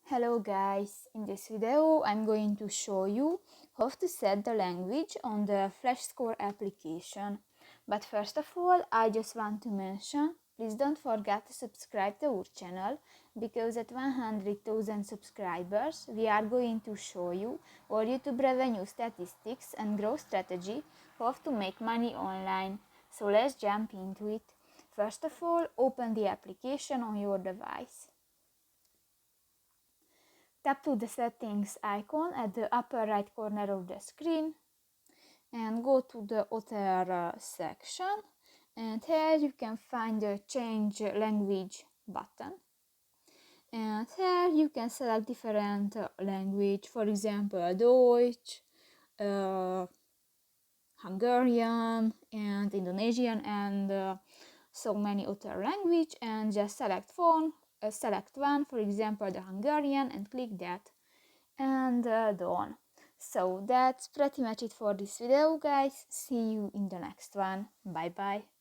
Hello guys, in this video I'm going to show you how to set the language on the Flashscore application. But first of all, I just want to mention, please don't forget to subscribe to our channel, because at 100,000 subscribers we are going to show you our YouTube revenue statistics and growth strategy, how to make money online. So let's jump into it. First of all, open the application on your device. Tap to the settings icon at the upper right corner of the screen and go to the other section, and here you can find the change language button, and here you can select different language, for example Deutsch, Hungarian and Indonesian and so many other language, and just select one, for example the Hungarian, and click that and done. So that's pretty much it for this video guys. See you in the next one. Bye bye.